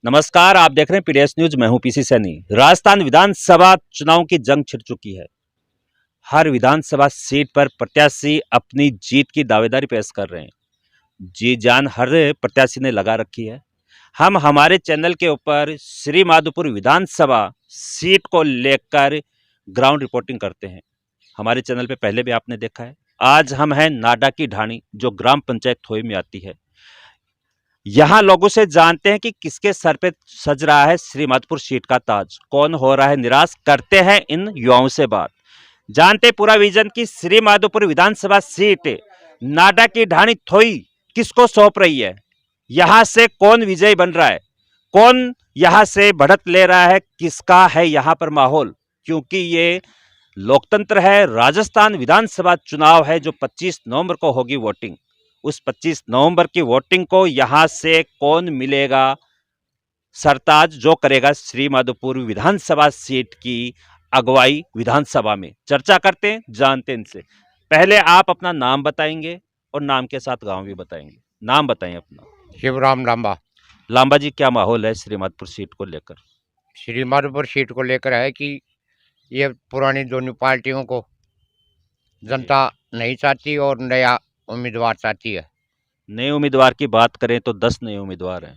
नमस्कार, आप देख रहे हैं पीडीएस न्यूज। मैं हूं पीसी सैनी। राजस्थान विधानसभा चुनाव की जंग छिड़ चुकी है। हर विधानसभा सीट पर प्रत्याशी अपनी जीत की दावेदारी पेश कर रहे हैं। जी जान हर प्रत्याशी ने लगा रखी है। हम हमारे चैनल के ऊपर श्री माधोपुर विधानसभा सीट को लेकर ग्राउंड रिपोर्टिंग करते हैं। हमारे चैनल पे पहले भी आपने देखा है। आज हम हैं नाडा की ढाणी, जो ग्राम पंचायत थोई में आती है। यहां लोगों से जानते हैं कि किसके सर पे सज रहा है श्री माधोपुर सीट का ताज, कौन हो रहा है निराश। करते हैं इन युवाओं से बात, जानते पूरा विजन की श्री माधोपुर विधानसभा सीट नाडा की ढाणी थोई किसको सौंप रही है, यहां से कौन विजयी बन रहा है, कौन यहां से बढ़त ले रहा है, किसका है यहां पर माहौल। क्योंकि ये लोकतंत्र है, राजस्थान विधानसभा चुनाव है, जो 25 नवंबर को होगी वोटिंग। उस 25 नवंबर की वोटिंग को यहां से कौन मिलेगा सरताज, जो करेगा श्री माधोपुर विधानसभा सीट की अगुवाई विधानसभा में। चर्चा करते हैं, जानते हैं इनसे। पहले आप अपना नाम बताएंगे और नाम के साथ गांव भी बताएंगे। नाम बताएं अपना। शिवराम लांबा। लांबा जी, क्या माहौल है श्री माधोपुर सीट को लेकर? श्री माधोपुर सीट को लेकर है कि ये पुरानी दोनों पार्टियों को जनता नहीं चाहती और नया उम्मीदवार चाहती है। नए उम्मीदवार की बात करें तो 10 नए उम्मीदवार हैं।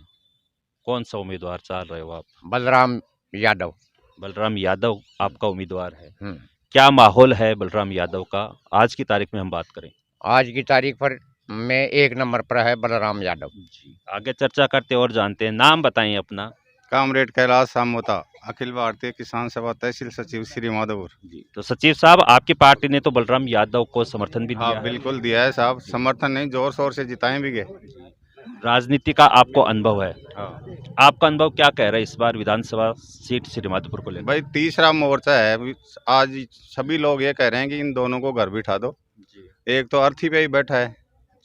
कौन सा उम्मीदवार चाह रहे हो आप? बलराम यादव। बलराम यादव आपका उम्मीदवार है। क्या माहौल है बलराम यादव का आज की तारीख में हम बात करें? आज की तारीख पर में 1 नंबर पर है बलराम यादव जी, आगे चर्चा करते और जानते हैं। नाम बताएं अपना। कामरेड कैलाश सामोता, अखिल भारतीय किसान सभा तहसील सचिव श्री माधोपुर। जी, तो सचिव साहब, आपकी पार्टी ने तो बलराम यादव को समर्थन भी दिया हाँ है। बिल्कुल दिया है साहब, समर्थन नहीं जोर शोर से जिताए भी गए। राजनीति का आपको अनुभव है। हाँ आपका अनुभव क्या कह रहा है इस बार विधानसभा सीट श्री माधोपुर को लेकर? भाई, तीसरा मोर्चा है। आज सभी लोग ये कह रहे हैं कि इन दोनों को घर बिठा दो। जी, एक तो अर्थी पे ही बैठा है,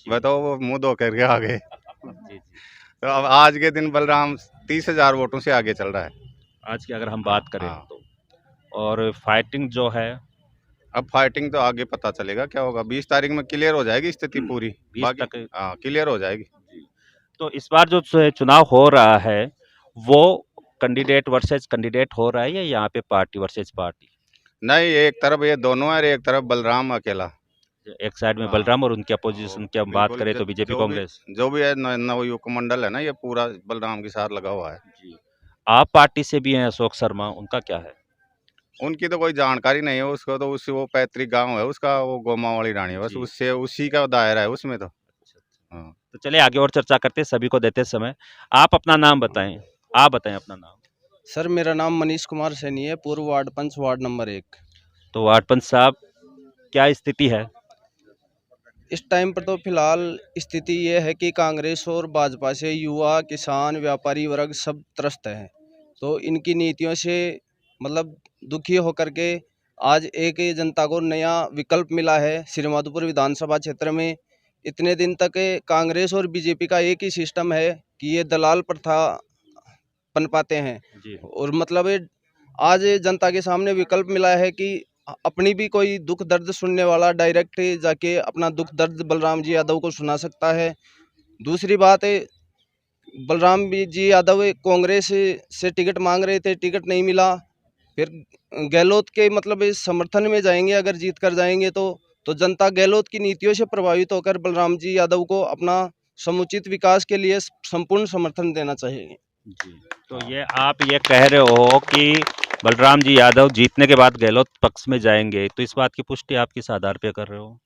बताओ वो मुंह धो करके आ गए। जी, जी। तो अब आज के दिन बलराम 30,000 वोटों से आगे चल रहा है। आज की अगर हम बात करें हाँ। तो, और फाइटिंग जो है, अब फाइटिंग तो आगे पता चलेगा क्या होगा। 20 तारीख में क्लियर हो जाएगी स्थिति पूरी। 20 बाकी तक। हाँ क्लियर हो जाएगी। तो इस बार जो चुनाव हो रहा है वो कैंडिडेट वर्सेस कैंडिडेट हो रहा है या यहाँ पे पार्टी वर्सेस पार्टी? नहीं, एक तरफ ये दोनों है और एक तरफ बलराम अकेला। एक साइड में हाँ। बलराम और उनकी अपोजिशन की हम बात बिल्कुल, करें तो बीजेपी कांग्रेस। जो भी है नवयुवक मंडल है ना, ये पूरा बलराम के साथ लगा हुआ है। जी, आप पार्टी से भी हैं अशोक शर्मा, उनका क्या है? उनकी तो कोई जानकारी नहीं है उसको, तो उससे वो पैतृक गांव है उसका, वो गोमा वाली रानी है, बस जी। उससे उसी का दायरा है उसमें तो। हाँ। तो चलिए आगे और चर्चा करते हैं, सभी को देते समय। आप अपना नाम बताएं। आप बताएं अपना नाम। सर, मेरा नाम मनीष कुमार सैनी है, पूर्व वार्ड पंच, वार्ड नंबर 1। तो वार्ड पंच साहब, क्या स्थिति है? इस टाइम पर तो फिलहाल स्थिति ये है कि कांग्रेस और भाजपा से युवा, किसान, व्यापारी वर्ग सब त्रस्त हैं। तो इनकी नीतियों से मतलब दुखी होकर के आज एक जनता को नया विकल्प मिला है श्री माधोपुर विधानसभा क्षेत्र में। इतने दिन तक कांग्रेस और बीजेपी का एक ही सिस्टम है कि ये दलाल प्रथा पनपाते हैं। जी, और मतलब ये आज जनता के सामने विकल्प मिला है कि अपनी भी कोई दुख दर्द सुनने वाला डायरेक्ट जाके अपना दुख दर्द बलराम जी यादव को सुना सकता है। दूसरी बात है, बलराम जी यादव कांग्रेस से टिकट मांग रहे थे, टिकट नहीं मिला। फिर गहलोत के मतलब इस समर्थन में जाएंगे, अगर जीत कर जाएंगे तो जनता गहलोत की नीतियों से प्रभावित होकर बलराम जी यादव को अपना समुचित विकास के लिए संपूर्ण समर्थन देना चाहिए। जी। तो ये आप ये कह रहे हो कि बलराम जी यादव जीतने के बाद गहलोत पक्ष में जाएंगे, तो इस बात की पुष्टि आप किस आधार पे कर रहे हो?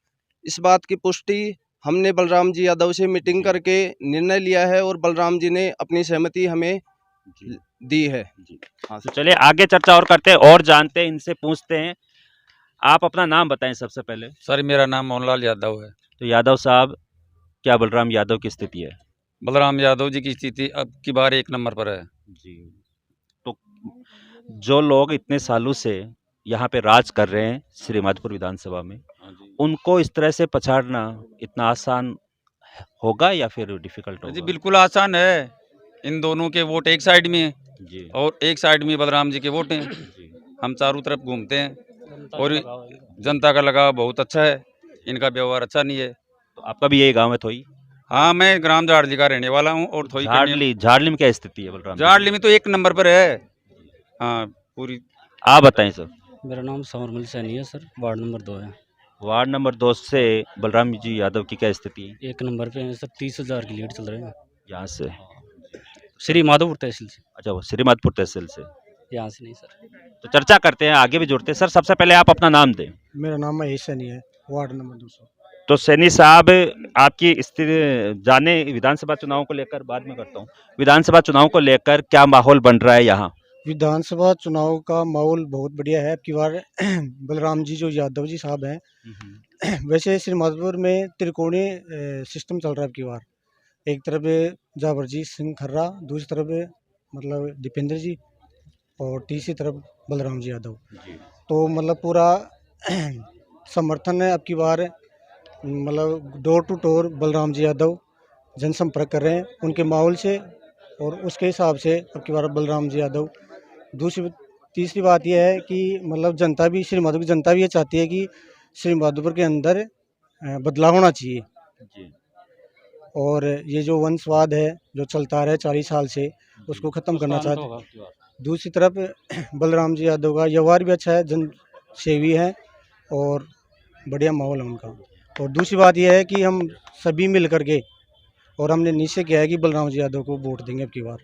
इस बात की पुष्टि हमने बलराम जी यादव से मीटिंग करके निर्णय लिया है और बलराम जी ने अपनी सहमति हमें जी, दी है। जी। हाँ तो चलिए आगे चर्चा और करते हैं और जानते हैं, इनसे पूछते हैं। आप अपना नाम बताएं सबसे पहले। सर, मेरा नाम मोहनलाल यादव है। तो यादव साहब, क्या बलराम यादव की स्थिति है? बलराम यादव जी की स्थिति अब की बार 1 नंबर पर है। जी। तो जो लोग इतने सालों से यहाँ पे राज कर रहे हैं श्री माधोपुर विधानसभा में, उनको इस तरह से पछाड़ना इतना आसान होगा या फिर डिफिकल्ट जी होगा? बिल्कुल आसान है। इन दोनों के वोट एक साइड में हैं जी, और एक साइड में बलराम जी के वोट हैं। जी। हम चारों तरफ घूमते हैं और जनता का लगाव बहुत अच्छा है। इनका व्यवहार अच्छा नहीं है। तो आपका भी यही गांव है थोई? हाँ, मैं ग्राम झाड़ली का रहने वाला हूँ और थोड़ी झाड़ली में क्या स्थिति है बलराम जी? झाड़ली में तो एक नंबर पर है। हाँ, पूरी। आप बताएं सर। मेरा नाम समरमल सैनी है सर, वार्ड नंबर 2 है। वार्ड नंबर 2 से बलराम जी यादव की क्या स्थिति है एक नंबर पे है सर, 30,000 की लीड चल रहे हैं यहाँ से? श्री माधोपुर तहसील से। अच्छा, वो श्रीमाधपुर तहसील से। यहाँ से नहीं सर। तो चर्चा करते हैं, आगे भी जुड़ते हैं। सर, सबसे पहले आप अपना नाम दें। मेरा नाम महेश सैनी है, वार्ड नंबर 200। तो सैनी साहब, आपकी स्थिति जाने विधानसभा चुनाव को लेकर, बाद में करता हूँ, विधानसभा चुनाव को लेकर क्या माहौल बन रहा है यहाँ? विधानसभा चुनाव का माहौल बहुत बढ़िया है। अब की बार बलराम जी जो यादव जी साहब हैं, वैसे श्रीमाधोपुर में त्रिकोणीय सिस्टम चल रहा है अब की बार। एक तरफ जावरजीत सिंह खर्रा, दूसरी तरफ मतलब दीपेंद्र जी, और तीसरी तरफ बलराम जी यादव। तो मतलब पूरा समर्थन है अब की बार, मतलब door to door Balram ji Yadav जनसंपर्क कर रहे हैं उनके माहौल से, और उसके हिसाब से अब की बार बलराम जी यादव। तीसरी बात यह है कि मतलब जनता भी, श्रीमाधोपुर की जनता भी ये चाहती है कि श्रीमाधोपुर के अंदर बदलाव होना चाहिए, और ये जो वंशवाद है जो चलता रहा है 40 साल से, उसको ख़त्म करना चाहते। दूसरी तरफ बलराम जी यादव का व्यवहार भी अच्छा है, जन सेवी है और बढ़िया माहौल है उनका। और दूसरी बात यह है कि हम सभी मिल करके, और हमने निश्चय किया है कि बलराम जी यादव को वोट देंगे अब की बार।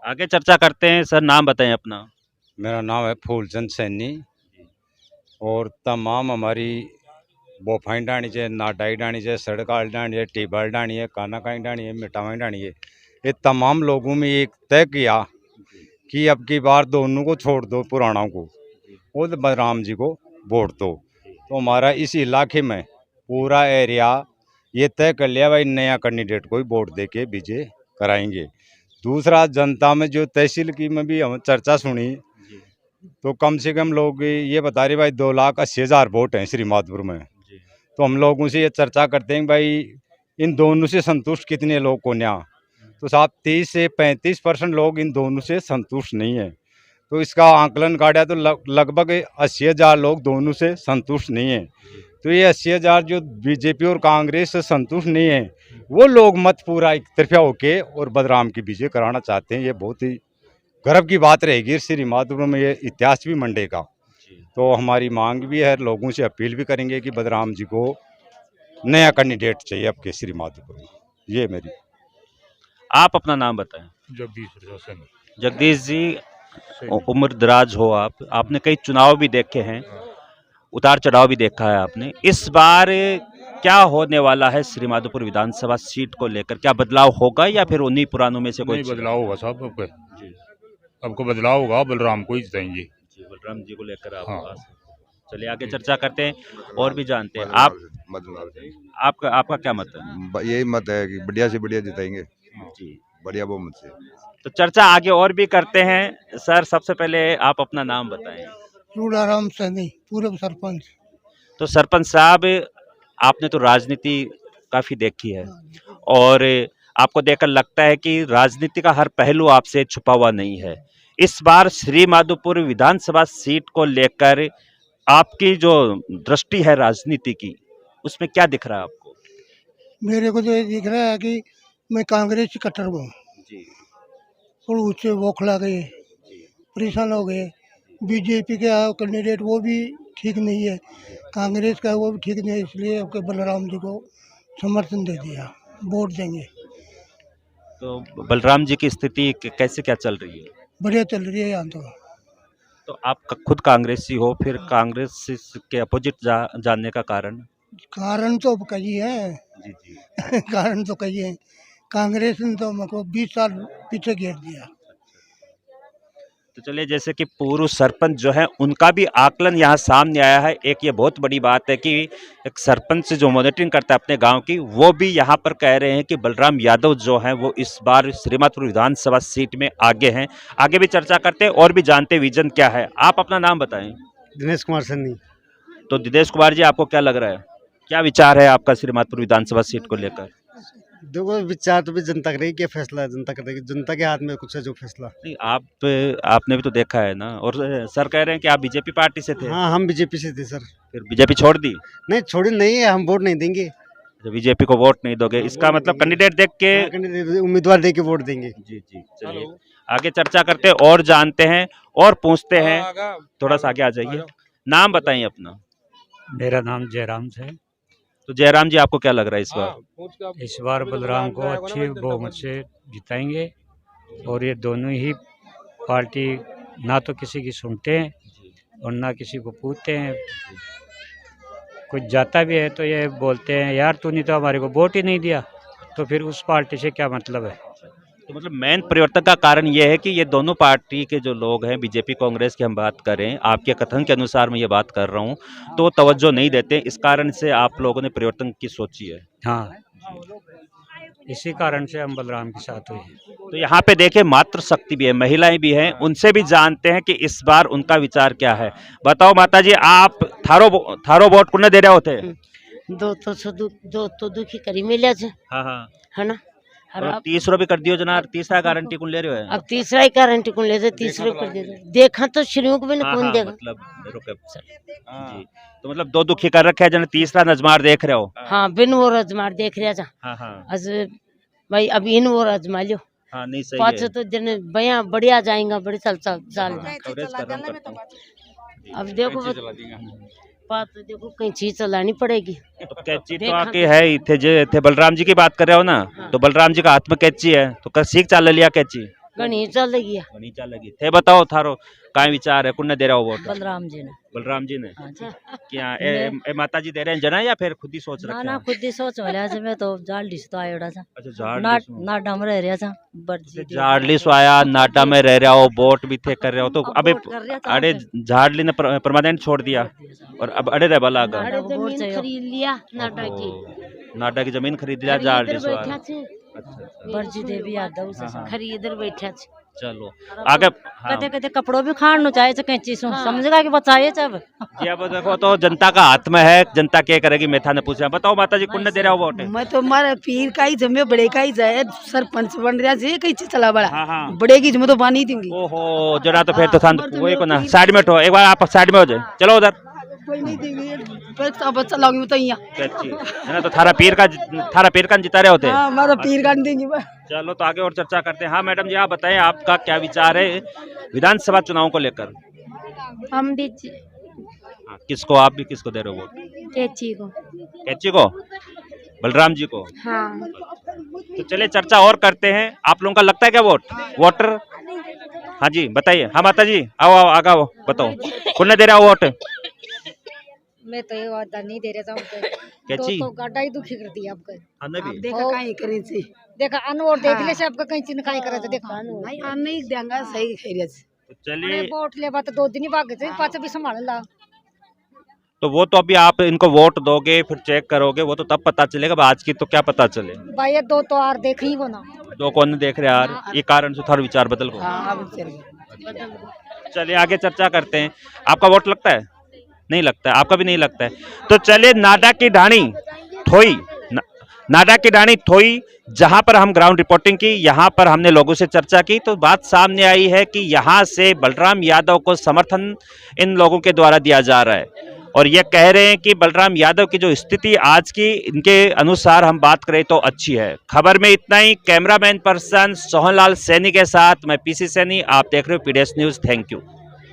आगे चर्चा करते हैं। सर, नाम बताएं अपना। मेरा नाम है फूलचंद सैनी, और तमाम हमारी बोफाई डाणी है, नाटाई डाणी है, सड़काल डाणी है, टीबल डाणी है, कानाकाई डाणी है, मिटावाई डाणी है, ये तमाम लोगों में एक तय किया कि अब की बार दोनों को छोड़ दो, पुराणों को, और बलराम जी को वोट दो। तो हमारा इस इलाके में पूरा एरिया ये तय कर लिया भाई, नया कैंडिडेट को ही वोट दे के विजय कराएंगे। दूसरा, जनता में जो तहसील की में भी हम चर्चा सुनी, तो कम से कम लोग ये बता रहे भाई 2,80,000 वोट हैं श्रीमाधोपुर में। तो हम लोगों से ये चर्चा करते हैं भाई इन दोनों से संतुष्ट कितने लोग को न्या, तो साहब 30 से 35% लोग इन दोनों से संतुष्ट नहीं है। तो इसका आंकलन काटा तो लगभग 80,000 लोग दोनों से संतुष्ट नहीं है। तो ये 80,000 जो बीजेपी और कांग्रेस से संतुष्ट नहीं है, वो लोग मत पूरा एक तरफा होके और बलराम की विजय कराना चाहते हैं। ये बहुत ही गर्व की बात रहेगी श्रीमाधोपुर में, ये इतिहास भी मंडेगा। तो हमारी मांग भी है, लोगों से अपील भी करेंगे कि बलराम जी को नया कैंडिडेट चाहिए अब के श्रीमाधोपुर में। ये मेरी। आप अपना नाम बताएं। जगदीश जी, उम्र दराज हो आपने कई चुनाव भी देखे हैं, उतार चढ़ाव भी देखा है आपने। इस बार क्या होने वाला है श्रीमाधोपुर विधानसभा सीट को लेकर? क्या बदलाव होगा या फिर उन्हीं पुरानों में से कोई? नहीं, बदलाव होगा साहब। अब को बदलाव होगा, बलराम को ही जिताएंगे। बलराम जी को लेकर आप? हाँ। चलिए आगे चर्चा करते हैं और भी जानते हैं। आपका क्या मत है? यही मत है कि बढ़िया से बढ़िया जिताएंगे जी, बढ़िया बहुमत से। तो चर्चा आगे और भी करते हैं। सर, सबसे पहले आप अपना नाम बताएं। रूढ़ाराम सैनी, पूर्व सरपंच। तो सरपंच साहब, आपने तो राजनीति काफी देखी है और आपको देखकर लगता है कि राजनीति का हर पहलू आपसे छुपा हुआ नहीं है। इस बार श्रीमाधोपुर विधानसभा सीट को लेकर आपकी जो दृष्टि है राजनीति की, उसमें क्या दिख रहा है आपको? मेरे को तो ये दिख रहा है कि मैं कांग्रेस से कट्टर हूँ, और उससे बौखला गए, परेशान हो गए। बीजेपी के कैंडिडेट वो भी ठीक नहीं है, कांग्रेस का वो भी ठीक नहीं है, इसलिए आपके बलराम जी को समर्थन दे दिया, वोट देंगे। तो बलराम जी की स्थिति कैसे क्या चल रही है? बढ़िया चल रही है यहाँ तो आप खुद कांग्रेसी हो, फिर कांग्रेस के अपोजिट जानने का कारण? कारण तो कई है। जी। कारण तो कई है। कांग्रेस ने तो हमको 20 साल पीछे घेर दिया। तो चलिए, जैसे कि पूर्व सरपंच जो है उनका भी आकलन यहाँ सामने आया है। एक ये बहुत बड़ी बात है कि एक सरपंच जो मॉनिटरिंग करता है अपने गांव की, वो भी यहाँ पर कह रहे हैं कि बलराम यादव जो हैं वो इस बार श्रीमाधोपुर विधानसभा सीट में आगे हैं। आगे भी चर्चा करते हैं और भी जानते हैं विजन क्या है। आप अपना नाम बताएं। दिनेश कुमार सन्नी। तो दिनेश कुमार जी, आपको क्या लग रहा है, क्या विचार है आपका श्रीमाधोपुर विधानसभा सीट को लेकर? देखो, विचार तो भी जनता करेगी, क्या फैसला है जनता करेगी, जनता के हाथ में कुछ है जो फैसला। नहीं, आपने भी तो देखा है ना, और सर कह रहे हैं कि आप बीजेपी पार्टी से थे। हाँ, हम बीजेपी से थे सर। फिर बीजेपी छोड़ दी? नहीं, छोड़ी नहीं है, हम वोट नहीं देंगे। बीजेपी को वोट नहीं दोगे, इसका मतलब कैंडिडेट देख के उम्मीदवार दे के वोट देंगे। जी जी। चलिए आगे चर्चा करते हैं और जानते हैं और पूछते हैं। थोड़ा सा आगे आ जाइए, नाम बताइए अपना। मेरा नाम जयराम है। तो जयराम जी, आपको क्या लग रहा है इस बार? बलराम को अच्छी बहुमत से जिताएंगे और ये दोनों ही पार्टी ना तो किसी की सुनते हैं और ना किसी को पूछते हैं। कुछ जाता भी है तो ये बोलते हैं यार तूने तो हमारे को वोट ही नहीं दिया, तो फिर उस पार्टी से क्या मतलब है। तो मतलब मेन परिवर्तन का कारण ये है कि ये दोनों पार्टी के जो लोग हैं, बीजेपी कांग्रेस की हम बात करें, आपके कथन के अनुसार मैं ये बात कर रहा हूँ, तो तवज्जो नहीं देते, इस कारण से आप लोगों ने परिवर्तन की सोची है। हाँ, इसी कारण से हम बलराम के साथ हुए हैं। तो यहाँ पे देखे मातृ शक्ति भी है, महिलाएं भी हैं, उनसे भी जानते हैं कि इस बार उनका विचार क्या है। बताओ माता जी, आप थारो वोट कुने दे रहे होते? दो तो दुखी करी मिले छे। हाँ हाँ, है ना। और 30 भी कर दियो जना, तीसरा गारंटी कौन ले रहे हो? अब तीसरा ही गारंटी कौन ले, तीसरा कर दे। देखा तो श्रीयों को भी हाँ, कौन हाँ, देगा। मतलब रुके जी, तो मतलब 2 दुखी कर रखे है, जना तीसरा नजमार देख रहे हो? हाँ, बिन वो रजमार देख रहा था। हाँ हाँ, आज भाई अब इन वो रजमा लियो। हाँ नहीं सही पाँच है। तो दिन भैया बढ़िया जाएगा, बड़ी साल कवरेज कर रहा हूं, करता हूं। अब देखो बात तो देखो कहीं चीज चलानी पड़ेगी। तो कैची तो आके है ही थे बलराम जी की बात कर रहे हो ना, तो बलराम जी का हाथ में कैची है, तो कर सीख चाल लिया कैची गणी चल गया। नहीं चाल लगी थे। बताओ थारो काय विचार है, कुन्ने दे रहा हो वोट? बलराम जी ने। बलराम जी ने क्या ए माता जी दे रहे हैं जना, या फिर खुद ही सोच रखा है? ना खुद ही सोच वाला है। मैं तो जालडी से तो आयोड़ा था। अच्छा, झाड़ ना डम रह रहा था बर्जी झाड़ली सो आया, नाटा में रह रहा हो, वोट भी थे कर रहे हो, तो अबे अरे झाड़ली ने परमानेंट छोड़ दिया और अब अड़े रहे बला का जमीन खरीद लिया नाटा की जमीन खरीद लिया झाड़ली सो आया। बर्जी देवी यादव से खरीद बैठा। चलो आगे। हाँ। कदे कदे कपड़ों भी खाण चाहे कैंची सो समझेगा कि बताइए जब जी। अब देखो तो जनता का हाथ में है, जनता क्या करेगी, मेथा ने पूछा। बताओ माता जी, कुन्ने दे रहा हो वोट? मैं तो मारे पीर का ही जमे बड़े का ही जाए सरपंच बन रहा है कई चीज चला बड़ा। हाँ हाँ, बड़े की जमे तो बानी दूंगी। ओहो जना, तो फिर तो वही को ना साइड में उठो, एक बार आप साइड में हो जाए, चलो उधर। कोई नहीं देंगे बच्चा लाऊंगी तो है ना, तो थारा पीर का जिता रहे होते हैं। हाँ, हमारा पीर का नहीं देंगे। चलो तो आगे और चर्चा करते हैं। हाँ मैडम जी, आप बताएं आपका क्या विचार है विधानसभा चुनाव को लेकर? हम भी हाँ, किसको, आप भी किसको दे रहे हो वोट? कैची को। कैची को, बलराम जी को? हाँ। तो चलिए चर्चा और करते हैं। आप लोगों का लगता है क्या वोटर? हाँ जी बताइए। हाँ माता जी, आओ आओ आगे आओ, बताओ कौन दे रहा हो वोट? मैं तो ये वादा नहीं दे रहा था। कैची तो गाड़ा ही दुखी कर दिया आपका। आप देखा कहीं करें से देखा अनवोट देख ले से आपका कहीं चिन्ह कहीं करे तो देखा नहीं आन नहीं देंगा सही खैरियत से। तो चलिए, वोट ले बात 2 दिन ही भागे थे, पाछे भी संभाल ला। तो वो तो अभी आप इनको वोट दोगे फिर चेक करोगे, वो तो तब पता चलेगा। आज की तो क्या पता चले भाई ये 2 तो आर देख ही को ना, 2 कौन देख रहे यार, ये कारण से थारा विचार बदल को। चलिए आगे चर्चा करते हैं। आपका वोट लगता है? नहीं लगता है, आपका भी नहीं लगता है। तो चलिए नाडा की ढाणी थोई जहां पर हम ग्राउंड रिपोर्टिंग की, यहां पर हमने लोगों से चर्चा की, तो बात सामने आई है कि यहां से बलराम यादव को समर्थन इन लोगों के द्वारा दिया जा रहा है और ये कह रहे हैं कि बलराम यादव की जो स्थिति आज की इनके अनुसार हम बात करें तो अच्छी है। खबर में इतना ही। कैमरामैन पर्सन सोहनलाल सैनी के साथ मैं पीसी सैनी, आप देख रहे हो पीडीएस न्यूज। Thank you.